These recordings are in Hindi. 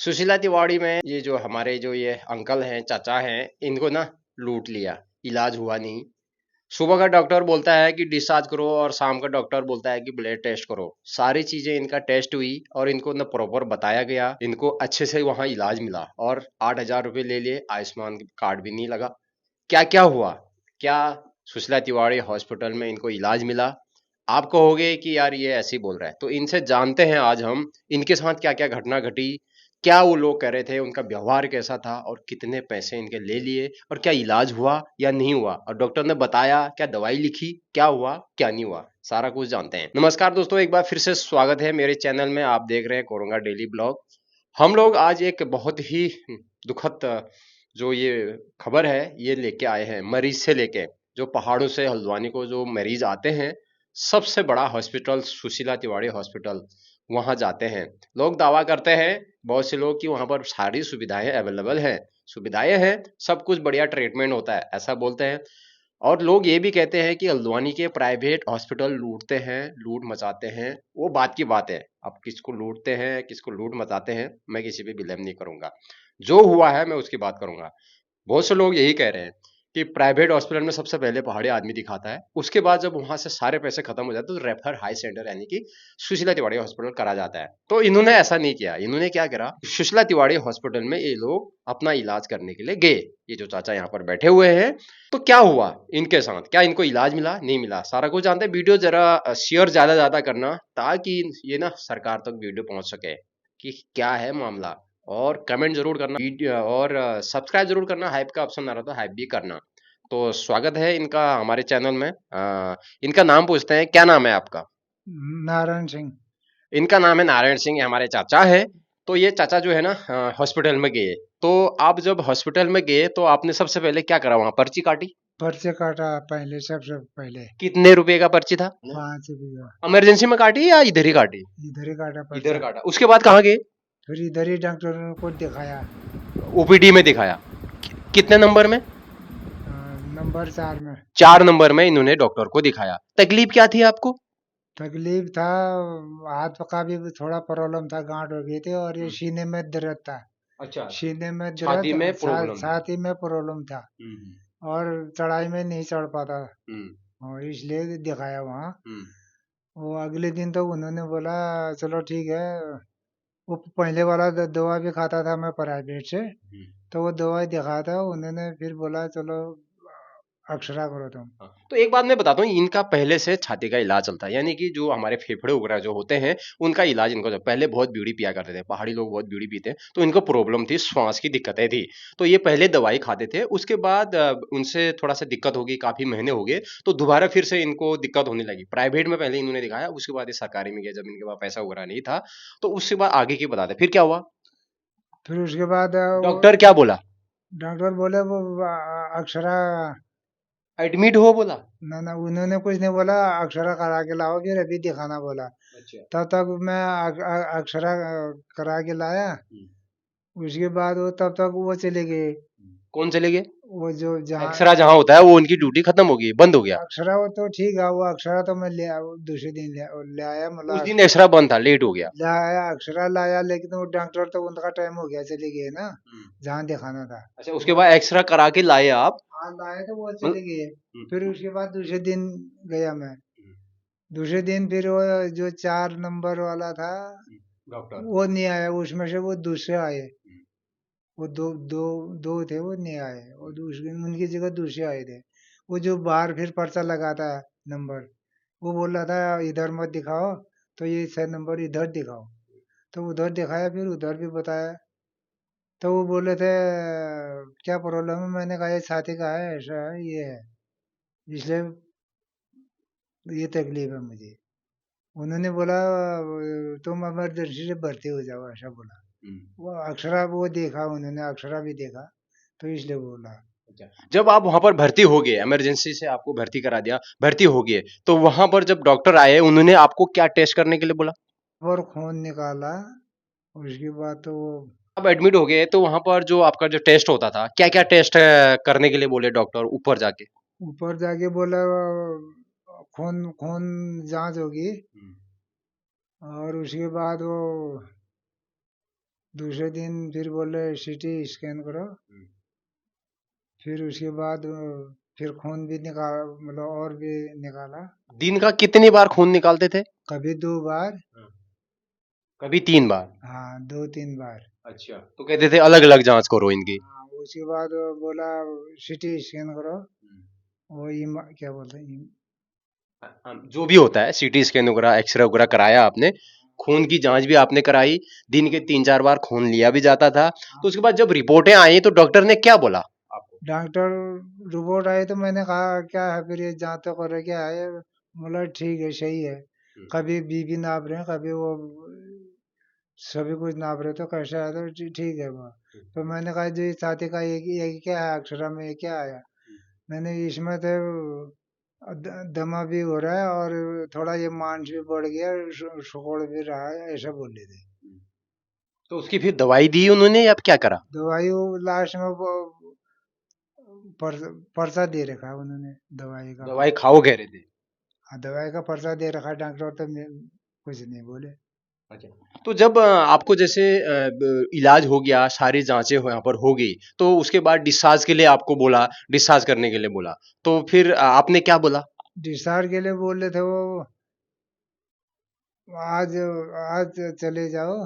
सुशीला तिवाड़ी में ये जो हमारे जो ये अंकल हैं, चाचा हैं, इनको ना लूट लिया। इलाज हुआ नहीं। सुबह का डॉक्टर बोलता है कि डिस्चार्ज करो और शाम का डॉक्टर बोलता है कि ब्लड टेस्ट करो। सारी चीजें इनका टेस्ट हुई और इनको ना प्रॉपर बताया गया। इनको अच्छे से वहां इलाज मिला और 8,000 रुपये ले लिए। आयुष्मान कार्ड भी नहीं लगा। क्या क्या हुआ? क्या सुशीला तिवाड़ी हॉस्पिटल में इनको इलाज मिला? आप कहोगे कि यार ये ऐसे ही बोल रहा है, तो इनसे जानते हैं आज हम इनके साथ क्या क्या घटना घटी, क्या वो लोग कह रहे थे, उनका व्यवहार कैसा था और कितने पैसे इनके ले लिए और क्या इलाज हुआ या नहीं हुआ और डॉक्टर ने बताया क्या दवाई लिखी, क्या हुआ क्या नहीं हुआ, सारा कुछ जानते हैं। नमस्कार दोस्तों, एक बार फिर से स्वागत है मेरे चैनल में। आप देख रहे हैं कोरोंगा डेली ब्लॉग। हम लोग आज एक बहुत ही दुखद जो ये खबर है ये लेके आए हैं, मरीज से लेके। जो पहाड़ों से हल्द्वानी को जो मरीज आते हैं, सबसे बड़ा हॉस्पिटल सुशीला तिवाड़ी हॉस्पिटल, वहां जाते हैं। लोग दावा करते हैं, बहुत से लोग, कि वहां पर सारी सुविधाएं अवेलेबल हैं, सुविधाएं हैं, सब कुछ बढ़िया ट्रीटमेंट होता है, ऐसा बोलते हैं। और लोग ये भी कहते हैं कि हल्द्वानी के प्राइवेट हॉस्पिटल लूटते हैं, लूट मचाते हैं। वो बात की बात है, अब किसको लूटते हैं किसको लूट मचाते हैं मैं किसी पे ब्लेम नहीं करूंगा। जो हुआ है मैं उसकी बात करूंगा। बहुत से लोग यही कह रहे हैं कि प्राइवेट हॉस्पिटल में सबसे पहले पहाड़ी आदमी दिखाता है, उसके बाद जब वहां से सारे पैसे खत्म हो जाते हैं तो रेफर हाई सेंटर यानी कि सुशीला तिवाड़ी हॉस्पिटल करा जाता है। तो इन्होंने ऐसा नहीं किया। इन्होंने क्या करा, सुशीला तिवाड़ी हॉस्पिटल में ये लोग अपना इलाज करने के लिए गए। ये जो चाचा यहाँ पर बैठे हुए हैं, तो क्या हुआ इनके साथ, क्या इनको इलाज मिला नहीं मिला, सारा कुछ जानते हैं। वीडियो जरा शेयर ज्यादा ज्यादा करना, ताकि ये ना सरकार तक वीडियो पहुंच सके कि क्या है मामला। और कमेंट जरूर करना, वीडियो और सब्सक्राइब जरूर करना। हाइप का ऑप्शन आ रहा था, हाइप भी करना। तो स्वागत है इनका हमारे चैनल में। इनका नाम पूछते हैं, क्या नाम है आपका? नारायण सिंह। इनका नाम है नारायण सिंह, ये हमारे चाचा है। तो ये चाचा जो है ना हॉस्पिटल में गए। तो आप जब हॉस्पिटल में गए तो आपने सबसे पहले क्या करा, वहां पर्ची काटी? पर्चे काटा पहले, सबसे पहले कितने रुपए का पर्ची था? 5 रुपया। इमरजेंसी में काटी या इधर ही काटी? इधर ही काटा इधर पर्चा। काटा, उसके बाद कहाँ गए? फिर इधर ही डॉक्टर को दिखाया। ओपीडी में दिखाया। कितने नंबर में? नंबर 4 में। 4 नंबर में इन्होंने डॉक्टर को दिखाया। तकलीफ क्या थी आपको? तकलीफ था, हाथ का भी थोड़ा प्रॉब्लम था, गांठ हो गई थी और ये सीने में दर्द था। अच्छा, सीने में छाती दर्द में और प्रॉब्लम था। छाती में प्रॉब्लम था। हम्म और चढ़ाई में नहीं चढ़ पाता हम्म और इसलिए दिखाया वहाँ। हम्म वो अगले दिन तो उन्होंने बोला चलो ठीक है। वो पहले वाला दवा भी खाता था मैं प्राइवेट से। हम्म। तो वो दवाई दिखाया था, उन्होंने फिर बोला चलो अक्षरा करो तुम। हाँ, तो एक बात मैं बताता हूँ, इनका पहले से छाती का इलाज चलता है, यानी कि जो हमारे फेफड़े वगैरह जो होते हैं उनका इलाज इनको पहले बहुत बीड़ी पिया करते थे, पहाड़ी लोग बहुत बीड़ी पीते हैं, तो इनको प्रॉब्लम थी, श्वास की दिक्कतें थी। तो ये पहले दवाई खाते थे, उसके बाद उनसे थोड़ा सा दिक्कत होगी, काफी महीने हो गए, तो दोबारा फिर से इनको दिक्कत होने लगी। प्राइवेट में पहले इन्होंने दिखाया, उसके बाद ये सरकारी में गया जब इनके पास पैसा वगैरह नहीं था। तो उसके बाद आगे की बताते फिर क्या हुआ। फिर उसके बाद वो डॉक्टर क्या बोला? डॉक्टर बोले वो अक्षरा। एडमिट हो बोला? ना ना, उन्होंने कुछ नहीं बोला, अक्षरा करा के लाओ फिर अभी दिखाना बोला। अच्छा। तब तक मैं अक्षरा करा के लाया। हम्म, उसके बाद वो तब तक वो चले गए। कौन चले गए? वो जो जहाँ एक्सरा जहां होता है वो उनकी ड्यूटी खत्म हो गई, बंद हो गया। अक्षरा, वो तो ठीक है, वो अक्षरा तो मैं दूसरे दिन ले आया, उस मतलब दिन एक्सरा बंद था, लेट हो गया। लाया, अक्षरा लाया, लेकिन वो डॉक्टर तो उनका टाइम हो गया, चले गए ना जहाँ दिखाना था। अच्छा, उसके वो बाद एक्सरा करा के लाए आप? हाँ लाए तो वो चले मतलब गए। हम्म, फिर उसके बाद दूसरे दिन गया मैं। हम्म, दूसरे दिन फिर वो जो 4 नंबर वाला था डॉक्टर। वो नहीं आया, उसमें से वो दूसरे आए। हम्म, वो दो दो दो थे, वो नहीं आए, वो दूसरे उनकी जगह दूसरे आए थे। वो जो बाहर फिर पर्चा लगाता है नंबर, वो बोल रहा था इधर मत दिखाओ, तो ये 6 नंबर इधर दिखाओ। तो उधर दिखाया, फिर उधर भी बताया। तो वो बोले थे क्या प्रॉब्लम है, मैंने कहा ये छाती का है, ऐसा है, ये है, इसलिए ये तकलीफ है मुझे। उन्होंने बोला तुम इमरजेंसी से भर्ती हो जाओ, ऐसा बोला। हम्म। वो अक्षरा वो देखा, उन्होंने अक्षरा भी देखा, तो इसलिए बोला। अच्छा, जब आप वहां पर भर्ती हो गए, इमरजेंसी से आपको भर्ती करा दिया, भर्ती हो गए, तो वहां पर जब डॉक्टर आए उन्होंने आपको क्या टेस्ट करने के लिए बोला? और खून निकाला। उसके बाद तो वो आप एडमिट हो गए तो वहां पर जो आपका जो टेस्ट होता था, क्या क्या टेस्ट करने के लिए बोले डॉक्टर ऊपर जाके? ऊपर जाके बोला खून खून जांच होगी। हम्म, और उसके बाद वो दूसरे दिन फिर बोले सीटी स्कैन करो। फिर उसके बाद फिर खून भी निकाल, मतलब और भी निकाला। दिन का कितनी बार खून निकालते थे? कभी 2 बार। कभी 3 बार। हाँ, 2-3 बार। अच्छा, तो कहते थे अलग अलग जांच करो इनकी। हाँ, उसके बाद वो बोला सीटी स्कैन करो। वो क्या बोलते हैं, जो भी होता है, सीटी स्कैन वगैरह, एक्सरे वगैरह कराया आपने, खून की जांच भी आपने कराई, दिन के 3-4 बार खून लिया भी जाता था। तो उसके बाद जब रिपोर्टें आई तो डॉक्टर ने क्या बोला आपको? डॉक्टर रिपोर्ट आई तो मैंने कहा क्या है फिर ये जांच तो कर क्या है। बोला ठीक है, सही है। हम्म, कभी बीपी नाप रहे हैं, कभी वो सभी कुछ नाप रहे, तो कैसा है, तो ठीक है वो। तो मैंने कहा जो ये छाती का ये क्या है, अक्षरा में ये क्या आया। मैंने इसमें तो दमा भी हो रहा है और थोड़ा ये मांस भी बढ़ गया, सुकोड़ भी रहा है, ऐसा बोले थे। तो उसकी फिर दवाई दी उन्होंने या क्या करा? दवाई वो लास्ट में वो पर्चा दे रखा है उन्होंने, दवाई का। दवाई खाओ कह रहे थे? हाँ, दवाई का पर्चा दे रखा है डॉक्टर, तो कुछ नहीं बोले। अच्छा, तो जब आपको जैसे इलाज हो गया, सारी जांचें यहाँ पर हो गई, तो उसके बाद डिस्चार्ज के लिए आपको बोला, डिस्चार्ज करने के लिए बोला, तो फिर आपने क्या बोला? डिस्चार्ज के लिए बोल रहे थे वो, आज आज चले जाओ।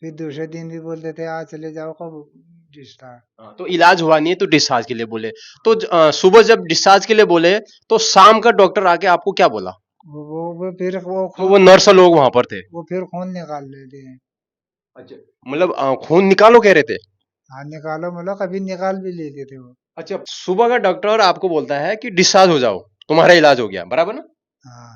फिर दूसरे दिन भी बोलते थे आज चले जाओ, कब डिस्चार्ज। हाँ, तो इलाज हुआ नहीं है तो डिस्चार्ज के लिए बोले। तो सुबह जब डिस्चार्ज के लिए बोले तो शाम का डॉक्टर आके आपको क्या बोला? वो फिर वो जो खून, वो नर्स लोग वहां पर थे। वो फिर खून निकाल लेते हैं। अच्छा, मतलब खून निकालो कह रहे थे? हाँ, निकालो मतलब कभी निकाल भी लेते थे वो। अच्छा, सुबह का डॉक्टर आपको बोलता है कि डिस्चार्ज हो जाओ, तुम्हारा इलाज हो गया, बराबर ना? हाँ,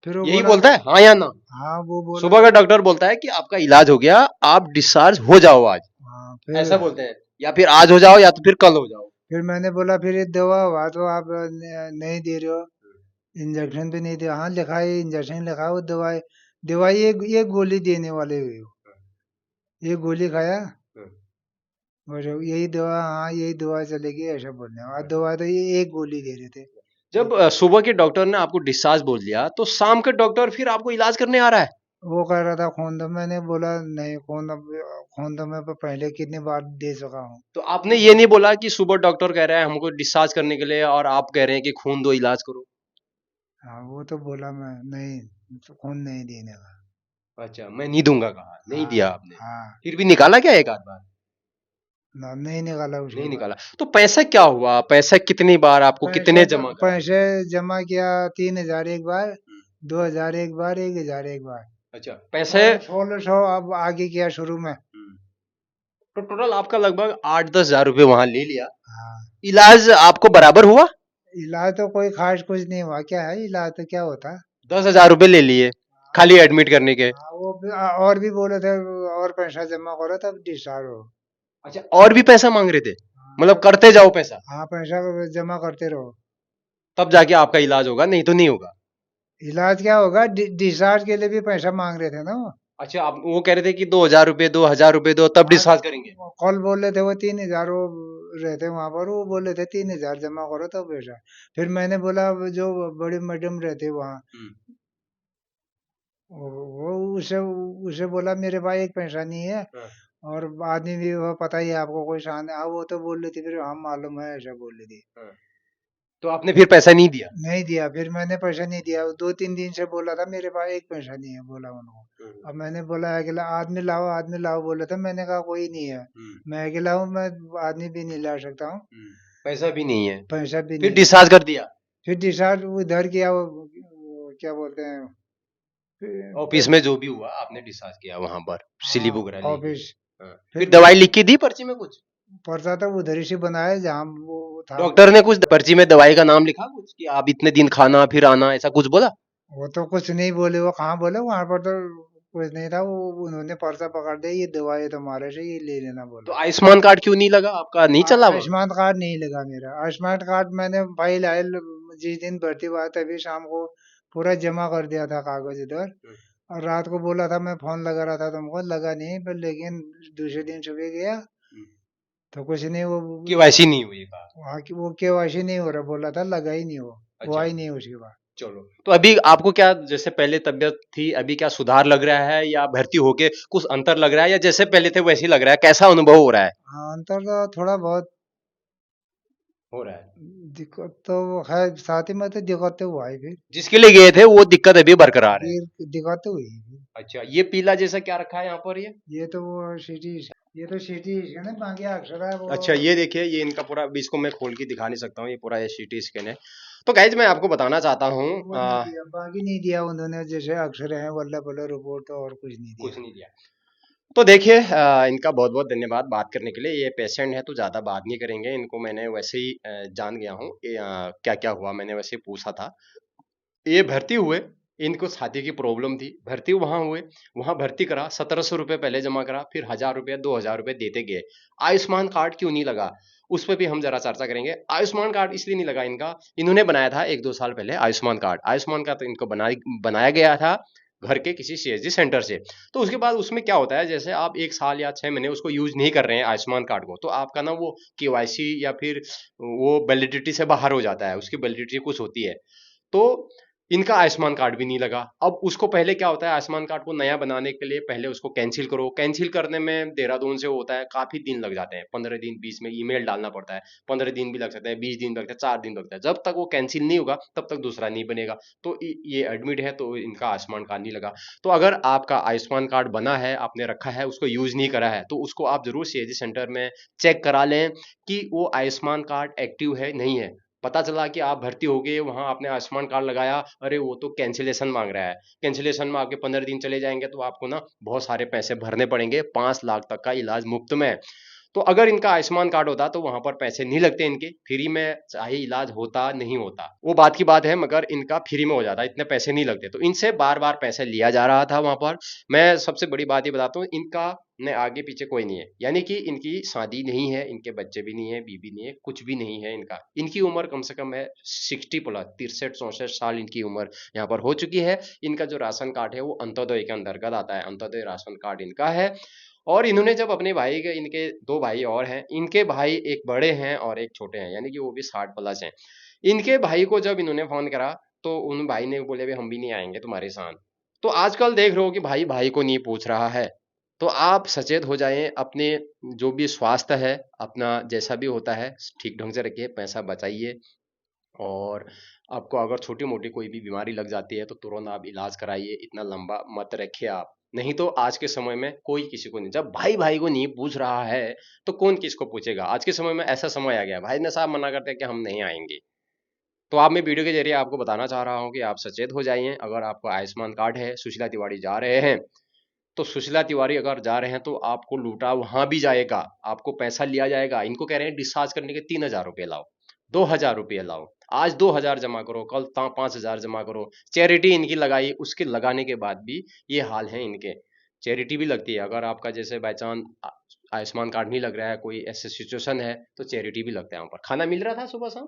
फिर वो यही बोला। बोलता है, हाँ या ना? हाँ, वो बोला। सुबह का डॉक्टर बोलता है कि आपका इलाज हो गया, आप डिस्चार्ज हो जाओ आज, हाँ, ऐसा फिर बोलते हैं। या फिर आज हो जाओ या तो फिर कल हो जाओ। फिर मैंने बोला फिर ये दवा हुआ तो आप नहीं दे रहे हो, इंजेक्शन भी नहीं दे। हाँ, लिखा है इंजेक्शन, लिखा है वो दवाई। दवाई एक गोली देने वाले हुए हो, एक गोली खाया और यही दवा, हाँ यही दवा चलेगी, ऐसा बोलने, और दवा तो ये एक गोली दे रहे थे। जब सुबह के डॉक्टर ने आपको डिस्चार्ज बोल दिया तो शाम के डॉक्टर फिर आपको इलाज करने आ रहा है? वो कह रहा था खून दो, मैंने बोला नहीं, खून अब, खून तो मैं पहले कितनी बार दे चुका हूँ। तो आपने ये नहीं बोला कि सुबह डॉक्टर कह रहा है हमको डिस्चार्ज करने के लिए और आप कह रहे हैं कि खून दो, इलाज करो? हाँ, वो तो बोला मैं नहीं, तो खून नहीं देने का। अच्छा, मैं नहीं दूंगा कहा, नहीं हाँ। दिया आपने? हाँ, फिर भी निकाला क्या एक आध बार? नहीं निकाला उसके नहीं बाद। निकाला। तो पैसा क्या हुआ? पैसा कितनी बार आपको पैसे कितने तो जमा कराए? पैसे जमा किया, 3,000 एक बार, 2,000 एक बार, 1,000 एक बार, अच्छा, पैसे। और 1,600 अब आगे किया शुरू में। तो टोटल आपका लगभग 8-10 हजार रुपए वहां ले लिया। हाँ, इलाज आपको बराबर हुआ? इलाज तो कोई खास कुछ नहीं हुआ, क्या है इलाज, तो क्या होता। 10 हजार रुपए ले लिए खाली एडमिट करने के? हाँ, वो और भी बोले थे, और पैसा जमा करो तब डिस्चार्ज हो। अच्छा, और भी पैसा मांग रहे थे? हाँ, मतलब करते जाओ पैसा, हाँ, पैसा जमा करते रहो। तब जाके आपका इलाज होगा, नहीं तो नहीं होगा। इलाज क्या होगा, डिस्चार्ज के लिए भी पैसा मांग रहे थे ना वो। अच्छा, आप वो कह रहे थे कि 2 हजार रुपए दो, 1000 रुपए दो, तब हाँ, डिस्चार्ज करेंगे? कल बोल रहे थे वो 3,000, वो रहते वहां पर, वो बोले थे 3,000 जमा करो तो पैसा। फिर मैंने बोला वो जो बड़ी मैडम रहते वहाँ, वो उसे उसे बोला मेरे पास एक पैसा नहीं है, हाँ। और आदमी भी वो पता ही है आपको, कोई शान है। हाँ, वो तो बोल रही थी, फिर हम मालूम है, ऐसा बोल रही थी। हाँ। तो आपने फिर पैसा नहीं दिया? नहीं दिया, फिर मैंने पैसा नहीं दिया, 2-3 दिन से बोला था मेरे पास एक पैसा नहीं है, बोला उनको। अब मैंने बोला अकेला आदमी लाओ, आदमी लाओ बोले थे, मैंने कहा कोई नहीं है, मैं अकेला हूँ, मैं आदमी भी नहीं ला सकता हूँ, पैसा भी नहीं है? पैसा भी फिर नहीं है। डिस्चार्ज कर दिया? फिर डिस्चार्ज उधर किया, वो क्या बोलते हैं, ऑफिस में जो भी हुआ आपने डिस्चार्ज किया वहां पर, हाँ, स्लिप वगैरह लेके? ऑफिस। हाँ। फिर फिर दवाई लिख के दी पर्ची में कुछ? पर्चा तो उधर ही से बनाया जहाँ वो था वो। डॉक्टर ने कुछ पर्ची में दवाई का नाम लिखा कुछ कि आप इतने दिन खाना फिर आना, ऐसा कुछ बोला? वो तो कुछ नहीं बोले, वो कहाँ बोले, वहां पर तो कुछ नहीं था। वो उन्होंने पर्चा पकड़ दिया, ये दवाई तुम्हारे से, ये ले लेना तो बोला। आयुष्मान कार्ड क्यों नहीं लगा आपका, नहीं चला वो? आयुष्मान कार्ड नहीं लगा मेरा। आयुष्मान कार्ड मैंने फाइल आयल जिस दिन भर्ती हुआ तभी शाम को पूरा जमा कर दिया था कागज इधर, और रात को बोला था मैं फोन लगा रहा था तुमको, लगा नहीं, पर लेकिन दूसरे दिन सुबह गया तो कुछ नहीं, वो केवाईसी नहीं हुई कहा? वहाँ की वो केवाईसी नहीं हो रहा, बोला था लगा ही नहीं, वो हुआ अच्छा, ही नहीं उसके बाद। चलो, तो अभी आपको क्या, जैसे पहले तबीयत थी, अभी क्या सुधार लग रहा है, या भर्ती होके कुछ अंतर लग रहा है, या जैसे पहले थे वैसे ही लग रहा है? कैसा अनुभव हो रहा है? हाँ, अंतर तो थोड़ा बहुत हो रहा है। दिक्कत तो है, साथ ही में तो दिक्कत तो हुआ ही फिर। जिसके लिए गए थे वो दिक्कत अभी बरकरार है। दिक्कत तो हुई फिर। अच्छा, ये पीला जैसा क्या रखा है यहाँ पर ये? ये तो वो सिटी, ये तो सिटी स्कैन है, बाकी अक्षर है वो। अच्छा, ये देखिए, ये इनका पूरा, अभी इसको मैं खोल के दिखा नहीं सकता हूँ, ये पूरा ये सीटी स्कैन है। तो गाइज मैं आपको बताना चाहता हूँ, वो नहीं दिया, बाकी नहीं दिया उन्होंने, जैसे अक्षर है वल्लभ वल्लभ रिपोर्ट, तो और कुछ नहीं कुछ दिया। नहीं दिया। तो देखिए, इनका बहुत बहुत धन्यवाद बात करने के लिए। ये पेशेंट है तो ज़्यादा बात नहीं करेंगे, इनको मैंने वैसे ही जान गया हूँ क्या क्या हुआ, मैंने वैसे ही पूछा था। ये भर्ती हुए, इनको छाती की प्रॉब्लम थी, भर्ती वहां हुए, वहां भर्ती करा, 1700 रुपये पहले जमा करा, फिर 1000 रुपये 2000 रुपये देते गए। आयुष्मान कार्ड क्यों नहीं लगा, उस पर भी हम जरा चर्चा करेंगे। आयुष्मान कार्ड इसलिए नहीं लगा इनका, इन्होंने बनाया था 1-2 साल पहले आयुष्मान कार्ड। आयुष्मान कार्ड तो इनको बनाया गया था घर के किसी सीएसजी सेंटर से। तो उसके बाद उसमें क्या होता है, जैसे आप 1 साल या 6 महीने उसको यूज नहीं कर रहे हैं आयुष्मान कार्ड को, तो आपका ना वो केवाईसी या फिर वो वैलिडिटी से बाहर हो जाता है, उसकी वैलिडिटी कुछ होती है। तो इनका आयुष्मान कार्ड भी नहीं लगा। अब उसको पहले क्या होता है, आयुष्मान कार्ड को नया बनाने के लिए पहले उसको कैंसिल करो, कैंसिल करने में देहरादून से होता है काफी दिन लग जाते हैं, 15 दिन, बीच में ईमेल डालना पड़ता है, 15 दिन भी लग सकता है, 20 दिन भी लगता है, 4 दिन लगता है। जब तक वो कैंसिल नहीं होगा तब तक दूसरा नहीं बनेगा। तो ये एडमिट है तो इनका आयुष्मान कार्ड नहीं लगा। तो अगर आपका आयुष्मान कार्ड बना है, आपने रखा है, उसको यूज नहीं करा है, तो उसको आप जरूर सीएसजी सेंटर में चेक करा लें कि वो आयुष्मान कार्ड एक्टिव है नहीं है। पता चला कि आप भर्ती हो गए, वहां आपने आयुष्मान कार्ड लगाया, अरे वो तो कैंसिलेशन मांग रहा है, कैंसिलेशन में आपके 15 दिन चले जाएंगे, तो आपको ना बहुत सारे पैसे भरने पड़ेंगे, 5 लाख तक का इलाज मुफ्त में। तो अगर इनका आयुष्मान कार्ड होता तो वहां पर पैसे नहीं लगते, इनके फ्री में चाहे इलाज होता नहीं होता वो बात की बात है, मगर इनका फ्री में हो जाता, इतने पैसे नहीं लगते। तो इनसे बार बार पैसे लिया जा रहा था वहां पर। मैं सबसे बड़ी बात ये बताता हूँ, इनका ने आगे पीछे कोई नहीं है, यानी कि इनकी शादी नहीं है, इनके बच्चे भी नहीं है, बीबी नहीं है, कुछ भी नहीं है इनका। इनकी उम्र कम से कम है 60+, 63-64 साल इनकी उम्र यहाँ पर हो चुकी है। इनका जो राशन कार्ड है वो अंत्योदय के अंतर्गत आता है, अंत्योदय राशन कार्ड इनका है। और इन्होंने जब अपने भाई के, इनके 2 भाई और हैं, इनके भाई एक बड़े हैं और एक छोटे हैं, यानी कि वो भी 60+ हैं। इनके भाई को जब इन्होंने फोन करा तो उन भाई ने बोले भी हम भी नहीं आएंगे तुम्हारे साथ। तो आजकल देख रहे हो कि भाई भाई को नहीं पूछ रहा है। तो आप सचेत हो जाएं, अपने जो भी स्वास्थ्य है अपना जैसा भी होता है ठीक ढंग से रखिए, पैसा बचाइए। और आपको अगर छोटी मोटी कोई भी बीमारी लग जाती है तो तुरंत आप इलाज कराइए, इतना लंबा मत रखिए आप। नहीं तो आज के समय में कोई किसी को नहीं, जब भाई भाई को नहीं पूछ रहा है तो कौन किसको पूछेगा। आज के समय में ऐसा समय आ गया, भाई ने साहब मना करते हैं कि हम नहीं आएंगे। तो आप, मैं वीडियो के जरिए आपको बताना चाह रहा हूँ कि आप सचेत हो जाइए। अगर आपको आयुष्मान कार्ड है, सुशीला तिवारी जा रहे हैं, तो सुशीला तिवारी अगर जा रहे हैं तो आपको लूटा वहां भी जाएगा, आपको पैसा लिया जाएगा। इनको कह रहे हैं डिस्चार्ज करने के 3000 रुपये लाओ, 2000 रुपये लाओ, आज 2000 जमा करो, कल 5000 जमा करो। चैरिटी इनकी लगाई, उसके लगाने के बाद भी ये हाल है इनके। चैरिटी भी लगती है, अगर आपका जैसे बाई चांस आयुष्मान कार्ड नहीं लग रहा है, कोई ऐसे सिचुएशन है, तो चैरिटी भी लगता है। वहाँ पर खाना मिल रहा था सुबह शाम,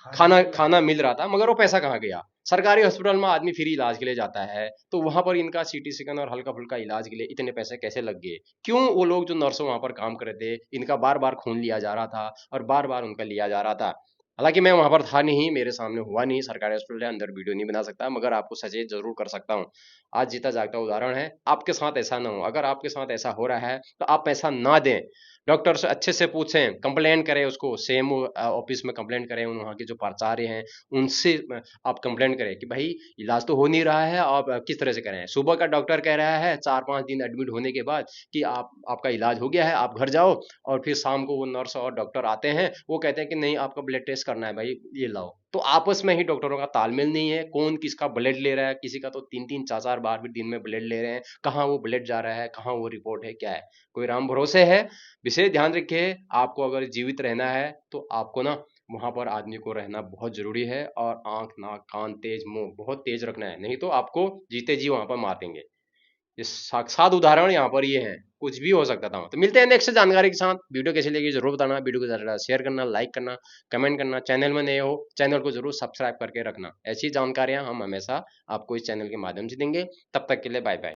खाना खाना मिल रहा खाना था। मिल रहा था, मगर वो पैसा कहाँ गया। सरकारी हॉस्पिटल में आदमी फ्री इलाज के लिए जाता है, तो वहां पर इनका सीटी स्कैन और हल्का फुल्का इलाज के लिए इतने पैसे कैसे लग गए? क्यों? वो लोग जो नर्सों वहां पर काम कर रहे थे, इनका बार बार खून लिया जा रहा था और बार बार उनका लिया जा रहा था। हालांकि मैं वहां पर था नहीं, मेरे सामने हुआ नहीं, सरकारी हॉस्पिटल है, अंदर वीडियो नहीं बना सकता, मगर आपको सचेत जरूर कर सकता हूँ। आज जीता जागता उदाहरण है, आपके साथ ऐसा ना हो। अगर आपके साथ ऐसा हो रहा है तो आप पैसा ना दें, डॉक्टर से अच्छे से पूछें, कंप्लेंट करें, उसको सेम ऑफिस में कंप्लेंट करें, वहाँ के जो प्राचार्य हैं उनसे आप कंप्लेंट करें कि भाई इलाज तो हो नहीं रहा है, आप किस तरह से करें। सुबह का डॉक्टर कह रहा है 4-5 दिन एडमिट होने के बाद कि आपका इलाज हो गया है, आप घर जाओ। और फिर शाम को वो नर्स और डॉक्टर आते हैं, वो कहते हैं कि नहीं आपका ब्लड टेस्ट करना है भाई, ये लाओ। तो आपस में ही डॉक्टरों का तालमेल नहीं है, कौन किसका ब्लड ले रहा है, किसी का तो 3-3 4-4 बार भी दिन में ब्लड ले रहे हैं, कहाँ वो ब्लड जा रहा है, कहाँ वो रिपोर्ट है, क्या है, कोई राम भरोसे है। विशेष ध्यान रखिए, आपको अगर जीवित रहना है तो आपको ना वहां पर आदमी को रहना बहुत जरूरी है, और आंख नाक कान तेज मुंह बहुत तेज रखना है, नहीं तो आपको जीते जी वहां पर मार देंगे। ये साक्षात उदाहरण यहाँ पर ये है, कुछ भी हो सकता था। तो मिलते हैं नेक्स्ट जानकारी के साथ। वीडियो कैसी लगी जरूर बताना, वीडियो को ज्यादा शेयर करना, लाइक करना, कमेंट करना। चैनल में नए हो, चैनल को जरूर सब्सक्राइब करके रखना। ऐसी जानकारियां हम हमेशा आपको इस चैनल के माध्यम से देंगे। तब तक के लिए बाय बाय।